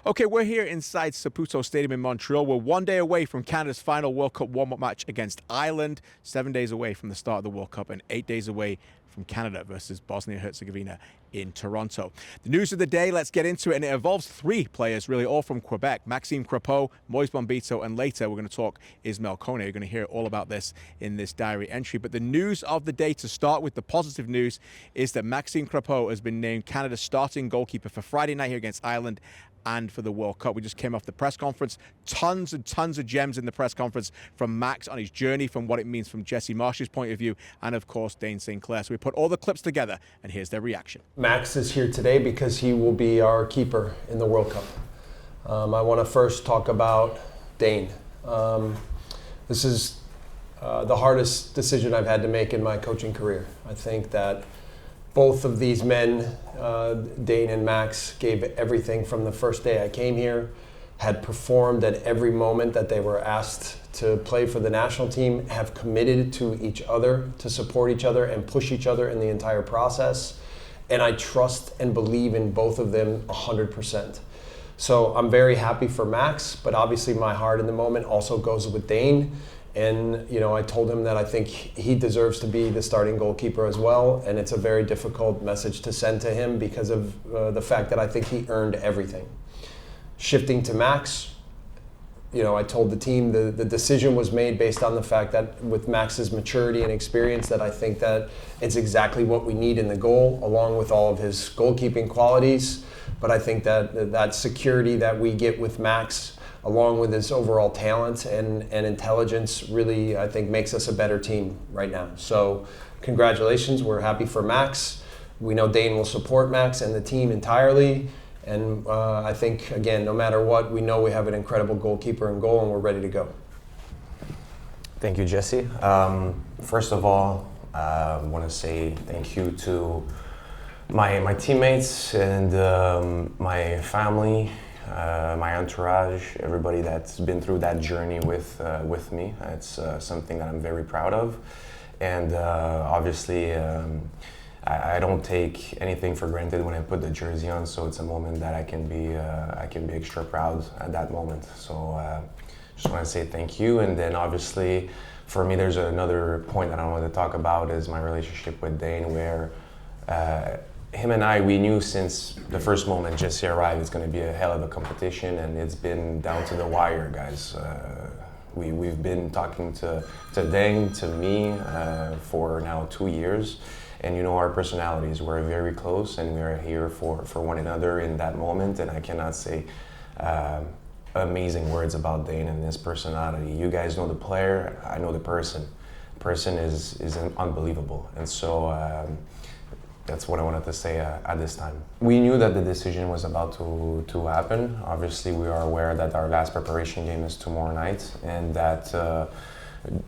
Okay, we're here inside Saputo Stadium in Montreal. We're 1 day away from Canada's final World Cup warm-up match against Ireland, 7 days away from the start of the World Cup, and 8 days away from Canada versus Bosnia-Herzegovina in Toronto. The news of the day, let's get into it, and it involves three players, really, all from Quebec. Maxime Crépeau, Moise Bombito, and later we're going to talk Ismael Kone. You're going to hear all about this in this diary entry. But the news of the day, to start with the positive news, is that Maxime Crépeau has been named Canada's starting goalkeeper for Friday night here against Ireland and for the World Cup. We just came off the press conference. Tons and tons of gems in the press conference from Max on his journey, from what it means from Jesse Marsh's point of view, and of course Dane St. Clair. So we put all the clips together, and here's their reaction. Max is here today because he will be our keeper in the World Cup. I want to first talk about Dane. This is the hardest decision I've had to make in my coaching career. I think that both of these men, Dane and Max, gave everything from the first day I came here, had performed at every moment that they were asked to play for the national team, have committed to each other, to support each other and push each other in the entire process. And I trust and believe in both of them 100%. So I'm very happy for Max, but obviously my heart in the moment also goes with Dane. And, I told him that I think he deserves to be the starting goalkeeper as well. And it's a very difficult message to send to him because of the fact that I think he earned everything. Shifting to Max, I told the team the decision was made based on the fact that with Max's maturity and experience, that I think that it's exactly what we need in the goal, along with all of his goalkeeping qualities. But I think that security that we get with Max, along with his overall talent and intelligence, really, I think, makes us a better team right now. So congratulations, we're happy for Max. We know Dane will support Max and the team entirely. And I think, again, no matter what, we know we have an incredible goalkeeper in goal and we're ready to go. Thank you, Jesse. First of all, I want to say thank you to my teammates and my family, my entourage, everybody that's been through that journey with me. It's something that I'm very proud of, and obviously I don't take anything for granted when I put the jersey on. So it's a moment that I can be extra proud at that moment. So just want to say thank you, and then obviously for me there's another point that I want to talk about is my relationship with Dane, where him and I, we knew since the first moment Jesse arrived it's going to be a hell of a competition, and it's been down to the wire, guys. We've been talking to Dane, to me, for now 2 years, and our personalities, we're very close and we are here for one another in that moment, and I cannot say amazing words about Dane and his personality. You guys know the player, I know the person. Person is unbelievable, and so that's what I wanted to say at this time. We knew that the decision was about to happen. Obviously, we are aware that our last preparation game is tomorrow night, and that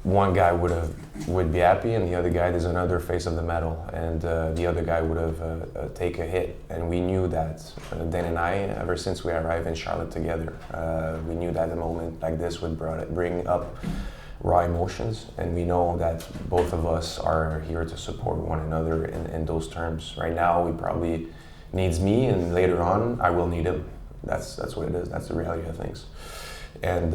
one guy would be happy, and the other guy, there's another face of the medal, and the other guy would have take a hit. And we knew that, Dan and I, ever since we arrived in Charlotte together, we knew that a moment like this would bring up raw emotions, and we know that both of us are here to support one another in those terms. Right now, he probably needs me, and later on, I will need him. That's what it is. That's the reality of things. And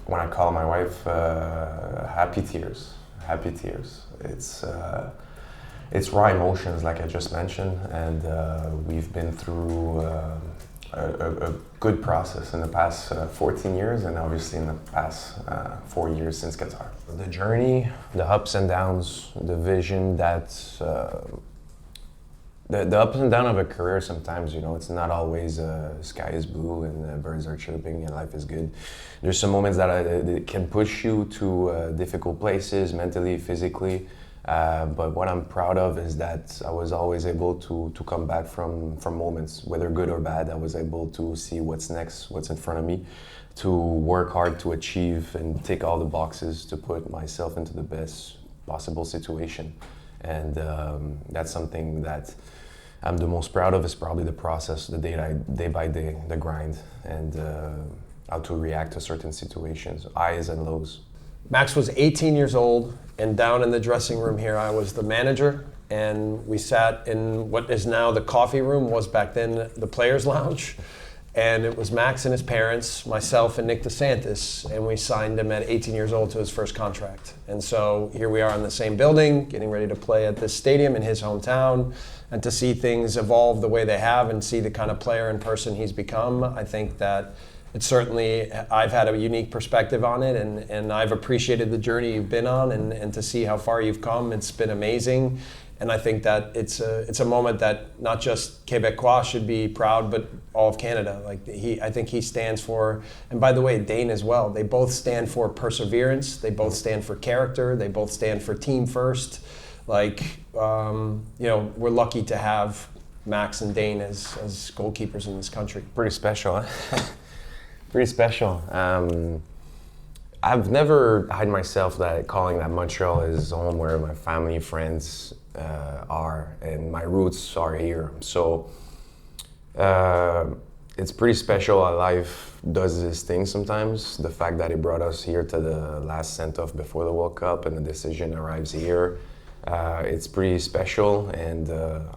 when I call my wife, happy tears. It's raw emotions, like I just mentioned, and we've been through a good process in the past 14 years, and obviously in the past 4 years since Qatar. The journey, the ups and downs, the vision that the ups and downs of a career, sometimes, it's not always sky is blue and birds are chirping and life is good. There's some moments that can push you to difficult places, mentally, physically. But what I'm proud of is that I was always able to come back from moments, whether good or bad. I was able to see what's next, what's in front of me, to work hard to achieve and tick all the boxes to put myself into the best possible situation. And that's something that I'm the most proud of, is probably the process, the day by day, the grind, and how to react to certain situations, highs and lows. Max was 18 years old, and down in the dressing room here, I was the manager, and we sat in what is now the coffee room, was back then the players' lounge. And it was Max and his parents, myself and Nick DeSantis, and we signed him at 18 years old to his first contract. And so here we are in the same building, getting ready to play at this stadium in his hometown, and to see things evolve the way they have and see the kind of player and person he's become. I think that it's certainly, I've had a unique perspective on it, and I've appreciated the journey you've been on, and to see how far you've come, it's been amazing. And I think that it's a moment that not just Québécois should be proud, but all of Canada. Like I think he stands for, and by the way, Dane as well. They both stand for perseverance. They both stand for character. They both stand for team first. Like we're lucky to have Max and Dane as goalkeepers in this country. Pretty special, huh? Pretty special. I've never hide myself that calling that Montreal is home where my family, friends are, and my roots are here. So it's pretty special how life does this thing sometimes. The fact that it brought us here to the last send-off before the World Cup and the decision arrives here, it's pretty special, and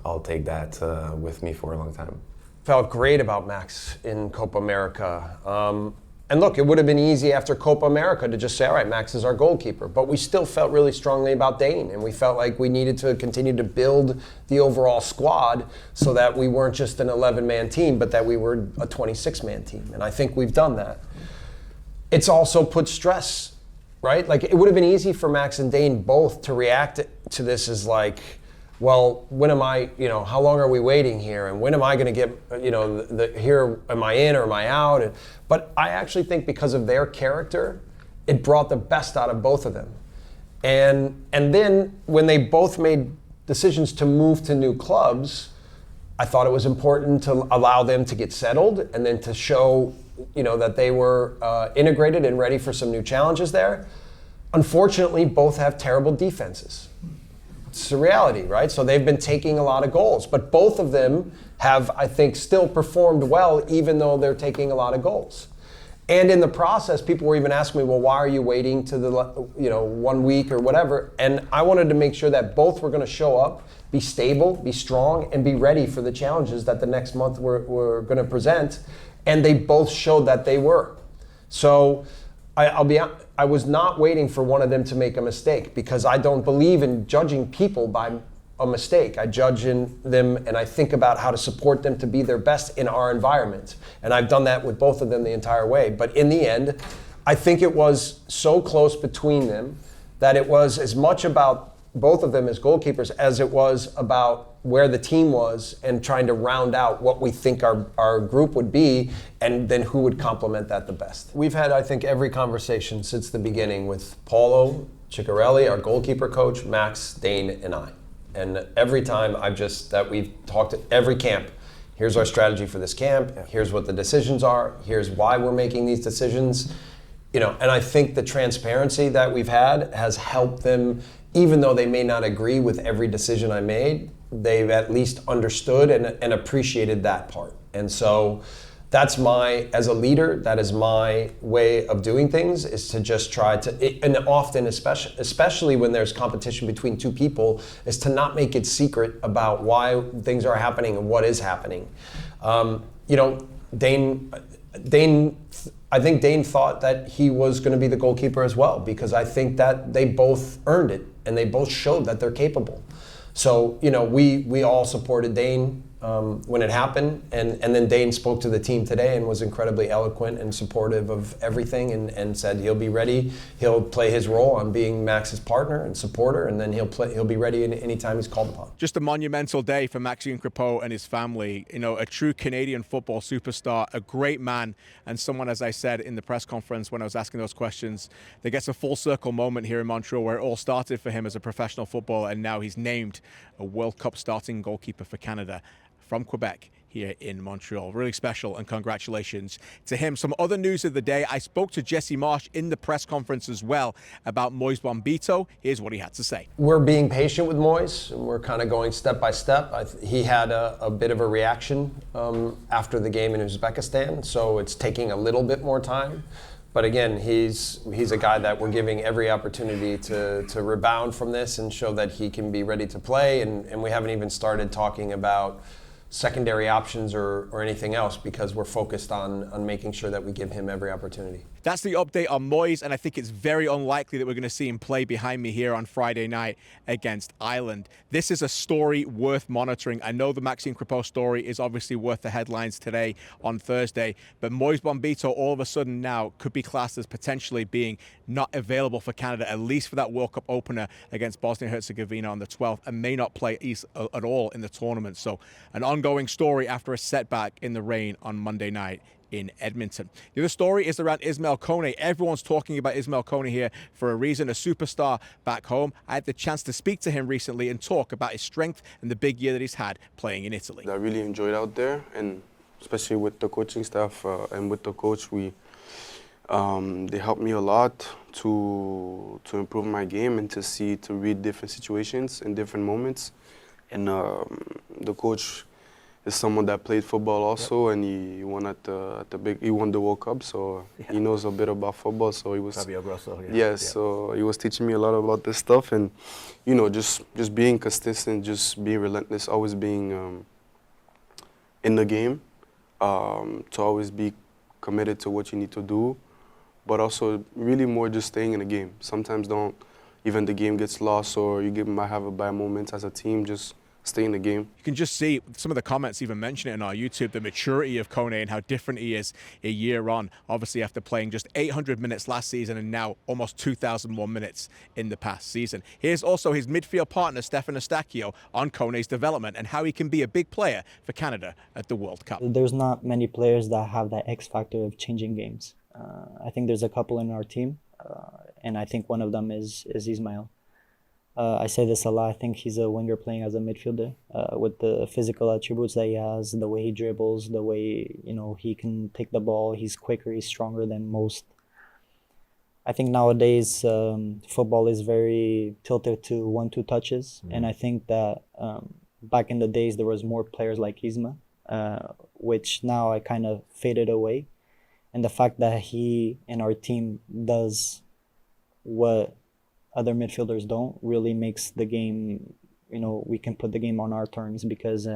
I'll take that with me for a long time. Felt great about Max in Copa America. And look, it would have been easy after Copa America to just say, all right, Max is our goalkeeper. But we still felt really strongly about Dane, and we felt like we needed to continue to build the overall squad so that we weren't just an 11-man team, but that we were a 26-man team. And I think we've done that. It's also put stress, right? Like, it would have been easy for Max and Dane both to react to this as like, well, when am I, how long are we waiting here? And when am I going to get, here, am I in or am I out? But I actually think because of their character, it brought the best out of both of them. And then when they both made decisions to move to new clubs, I thought it was important to allow them to get settled and then to show, that they were integrated and ready for some new challenges there. Unfortunately, both have terrible defenses. It's the reality, right? So they've been taking a lot of goals, but both of them have, I think, still performed well, even though they're taking a lot of goals. And in the process, people were even asking me, well, why are you waiting to the 1 week or whatever? And I wanted to make sure that both were going to show up, be stable, be strong, and be ready for the challenges that the next month were going to present. And they both showed that they were. So I was not waiting for one of them to make a mistake, because I don't believe in judging people by a mistake. I judge in them, and I think about how to support them to be their best in our environment. And I've done that with both of them the entire way. But in the end, I think it was so close between them that it was as much about both of them as goalkeepers as it was about where the team was and trying to round out what we think our group would be, and then who would complement that the best. We've had, I think, every conversation since the beginning with Paulo Ciccarelli, our goalkeeper coach, Max, Dane, and I. And every time we've talked at every camp, here's our strategy for this camp, here's what the decisions are, here's why we're making these decisions. And I think the transparency that we've had has helped them, even though they may not agree with every decision I made, they've at least understood and appreciated that part. And so that's as a leader, that is my way of doing things, is to just try to, and often, especially when there's competition between two people, is to not make it secret about why things are happening and what is happening. I think Dane thought that he was going to be the goalkeeper as well, because I think that they both earned it and they both showed that they're capable. So, we all supported Dane when it happened, and then Dane spoke to the team today and was incredibly eloquent and supportive of everything, and said he'll be ready. He'll play his role on being Max's partner and supporter, and then he'll be ready anytime he's called upon. Just a monumental day for Maxime Crépeau and his family. A true Canadian football superstar, a great man, and someone, as I said in the press conference when I was asking those questions, that gets a full circle moment here in Montreal, where it all started for him as a professional footballer, and now he's named a World Cup starting goalkeeper for Canada from Quebec here in Montreal. Really special, and congratulations to him. Some other news of the day. I spoke to Jesse Marsch in the press conference as well about Moise Bombito. Here's what he had to say. We're being patient with Moise, and we're kind of going step by step. He had a bit of a reaction after the game in Uzbekistan, so it's taking a little bit more time. But again, he's a guy that we're giving every opportunity to rebound from this and show that he can be ready to play. And we haven't even started talking about secondary options or anything else because we're focused on making sure that we give him every opportunity. That's the update on Moyes, and I think it's very unlikely that we're going to see him play behind me here on Friday night against Ireland. This is a story worth monitoring. I know the Maxime Crépeau story is obviously worth the headlines today on Thursday, but Moyes Bombito all of a sudden now could be classed as potentially being not available for Canada, at least for that World Cup opener against Bosnia-Herzegovina on the 12th, and may not play at all in the tournament. So an ongoing story after a setback in the rain on Monday night in Edmonton. The other story is around Ismail Kone. Everyone's talking about Ismail Kone here for a reason, a superstar back home. I had the chance to speak to him recently and talk about his strength and the big year that he's had playing in Italy. I really enjoyed out there, and especially with the coaching staff and with the coach, they helped me a lot to improve my game and to read different situations in different moments. And the coach is someone that played football also, and he won he won the World Cup, so he knows a bit about football. So he was so he was teaching me a lot about this stuff, and just being consistent, just being relentless, always being in the game, to always be committed to what you need to do, but also really more just staying in the game. Sometimes even the game gets lost or you might have a bad moment as a team, just stay in the game. You can just see some of the comments even mention it on our YouTube, the maturity of Kone and how different he is a year on, obviously after playing just 800 minutes last season and now almost 2,000 more minutes in the past season. Here's also his midfield partner, Stefan Eustachio, on Kone's development and how he can be a big player for Canada at the World Cup. There's not many players that have that X factor of changing games. I think there's a couple in our team, and I think one of them is Ismail. I say this a lot. I think he's a winger playing as a midfielder with the physical attributes that he has, the way he dribbles, the way he can take the ball. He's quicker, he's stronger than most. I think nowadays football is very tilted to 1-2 touches, and I think that back in the days there was more players like Isma, which now I kind of faded away. And the fact that he and our team does what other midfielders don't really makes the game, we can put the game on our terms, because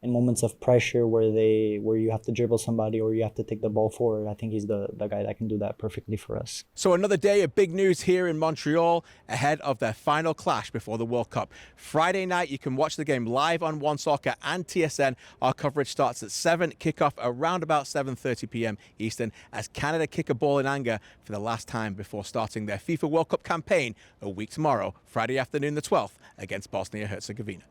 in moments of pressure where you have to dribble somebody or you have to take the ball forward, I think he's the guy that can do that perfectly for us. So another day of big news here in Montreal ahead of their final clash before the World Cup. Friday night, you can watch the game live on One Soccer and TSN. Our coverage starts at 7, kickoff around about 7:30 p.m. Eastern as Canada kick a ball in anger for the last time before starting their FIFA World Cup campaign a week tomorrow, Friday afternoon the 12th, against Bosnia-Herzegovina.